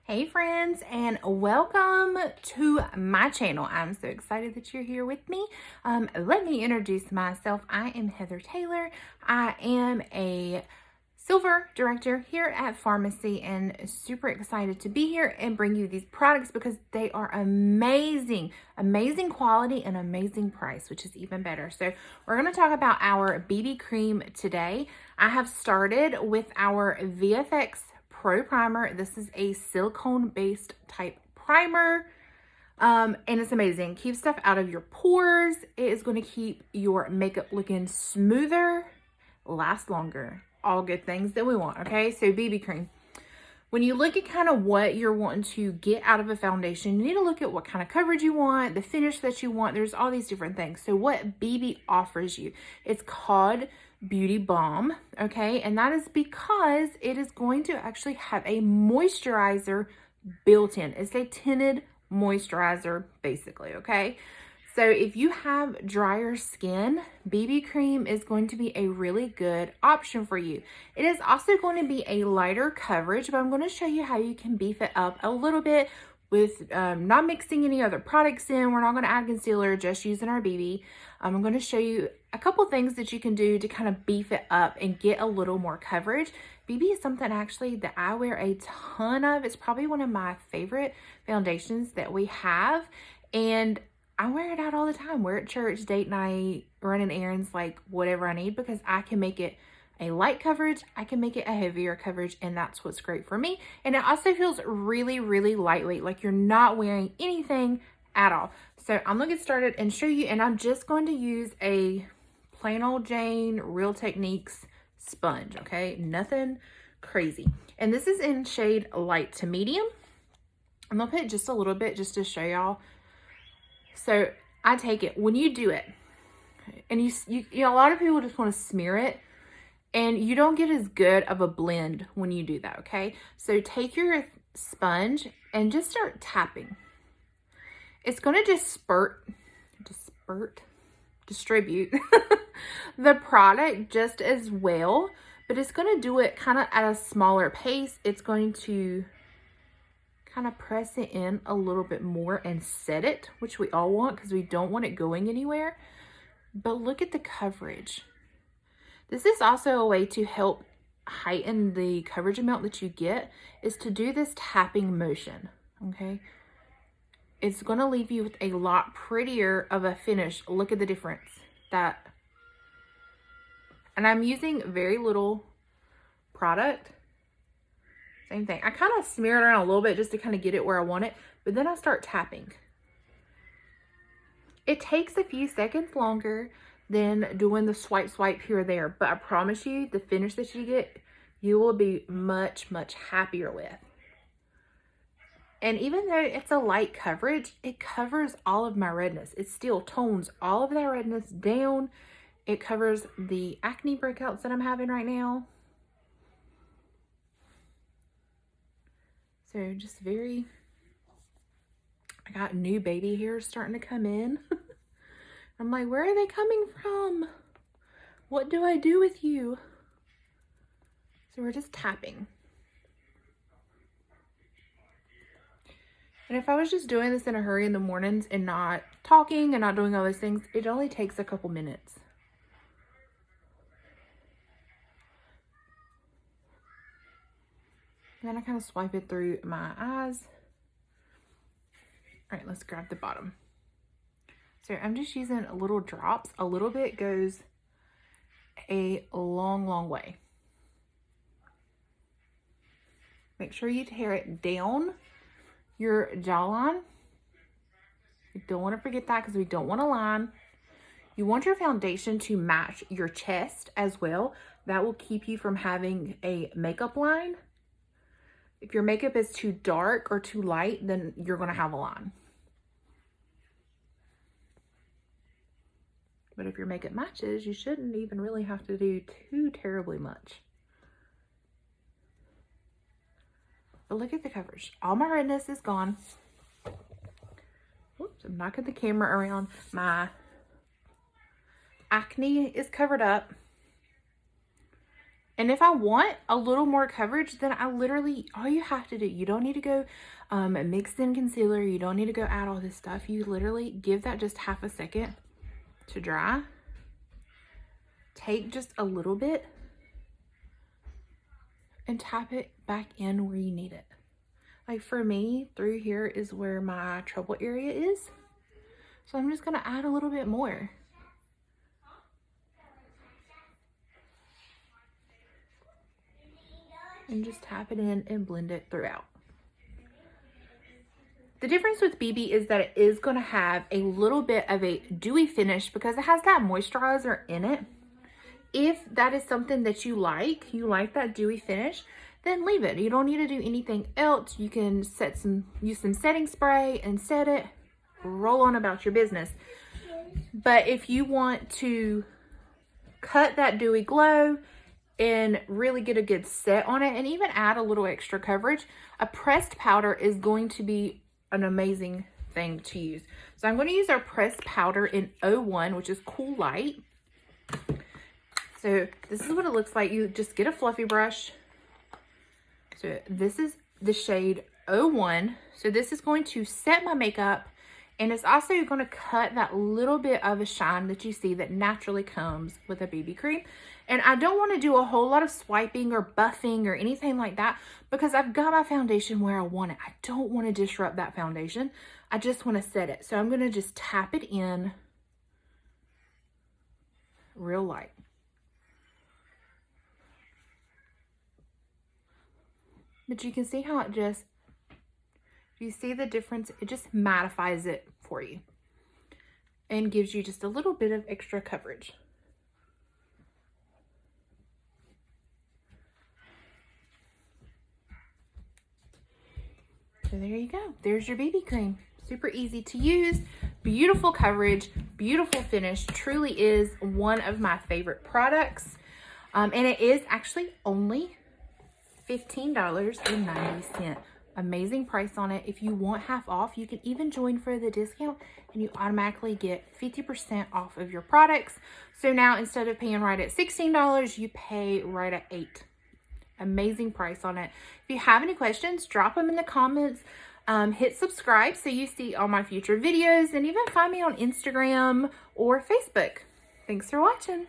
Hey friends, and welcome to my channel. I'm so excited that you're here with me. Let me introduce myself. I am Heather Taylor. I am a silver director here at Farmasi and super excited to be here and bring you these products because they are amazing quality and amazing price, which is even better. So we're going to talk about our BB cream today. I have started with our VFX Pro Primer. This is a silicone based type primer. And it's amazing. Keeps stuff out of your pores. It is going to keep your makeup looking smoother, last longer. All good things that we want, okay? So BB cream. When you look at kind of what you're wanting to get out of a foundation, you need to look at what kind of coverage you want, the finish that you want. There's all these different things. So what BB offers you, it's called Beauty Balm, okay? And that is because it is going to actually have a moisturizer built in. It's a tinted moisturizer, basically, okay? So if you have drier skin, BB cream is going to be a really good option for you. It is also going to be a lighter coverage, but I'm going to show you how you can beef it up a little bit with not mixing any other products in. We're not going to add concealer, just using our BB. I'm going to show you a couple things that you can do to kind of beef it up and get a little more coverage. BB is something actually that I wear a ton of. It's probably one of my favorite foundations that we have, and I wear it out all the time. Wear it at church, date night, running errands, like whatever I need, because I can make it a light coverage, I can make it a heavier coverage, and that's what's great for me. And it also feels really, really lightweight, like you're not wearing anything at all. So I'm gonna get started and show you, and I'm just going to use a plain old Jane Real Techniques sponge, okay? Nothing crazy. And this is in shade light to medium. I'm gonna put just a little bit just to show y'all. So I take it, when you do it, and you know, a lot of people just want to smear it, and you don't get as good of a blend when you do that, okay? So take your sponge and just start tapping. It's going to distribute the product just as well, but it's going to do it kind of at a smaller pace. It's going to kind of press it in a little bit more and set it, which we all want because we don't want it going anywhere. But look at the coverage. This is also a way to help heighten the coverage amount that you get, is to do this tapping motion, okay? It's going to leave you with a lot prettier of a finish. Look at the difference. And I'm using very little product. Same thing. I kind of smear it around a little bit just to kind of get it where I want it, but then I start tapping. It takes a few seconds longer than doing the swipe here or there, but I promise you, the finish that you get, you will be much, much happier with. And even though it's a light coverage, it covers all of my redness. It still tones all of that redness down. It covers the acne breakouts that I'm having right now. So just I got new baby hairs starting to come in. I'm like, where are they coming from? What do I do with you? So we're just tapping. And if I was just doing this in a hurry in the mornings and not talking and not doing all those things, it only takes a couple minutes. And then I kind of swipe it through my eyes. All right, let's grab the bottom. So I'm just using little drops. A little bit goes a long, long way. Make sure you tear it down your jawline. You don't want to forget that because we don't want a line. You want your foundation to match your chest as well. That will keep you from having a makeup line. If your makeup is too dark or too light, then you're going to have a line. But if your makeup matches, you shouldn't even really have to do too terribly much. But look at the coverage. All my redness is gone. Whoops, I'm knocking the camera around. My acne is covered up. And if I want a little more coverage, then I literally, all you have to do, you don't need to go mix in concealer. You don't need to go add all this stuff. You literally give that just half a second to dry. Take just a little bit and tap it back in where you need it. Like for me, through here is where my trouble area is. So I'm just gonna add a little bit more. And just tap it in and blend it throughout. The difference with BB is that it is going to have a little bit of a dewy finish because it has that moisturizer in it. If that is something that you like that dewy finish, then leave it. You don't need to do anything else. You can use some setting spray and set it, roll on about your business. But if you want to cut that dewy glow and really get a good set on it and even add a little extra coverage, a pressed powder is going to be an amazing thing to use. So I'm going to use our pressed powder in 01, which is Cool Light. So this is what it looks like. You just get a fluffy brush. So this is the shade 01. So this is going to set my makeup, and it's also going to cut that little bit of a shine that you see that naturally comes with a BB cream. And I don't want to do a whole lot of swiping or buffing or anything like that because I've got my foundation where I want it. I don't want to disrupt that foundation. I just want to set it. So I'm going to just tap it in real light. But you can see how it just, you see the difference? It just mattifies it for you and gives you just a little bit of extra coverage. So there you go. There's your BB cream. Super easy to use, beautiful coverage, beautiful finish. Truly is one of my favorite products. And it is actually only $15.90. Amazing price on it. If you want half off, you can even join for the discount and you automatically get 50% off of your products. So now instead of paying right at $16, you pay right at $8. Amazing price on it. If you have any questions, drop them in the comments. Hit subscribe so you see all my future videos, and even find me on Instagram or Facebook. Thanks for watching.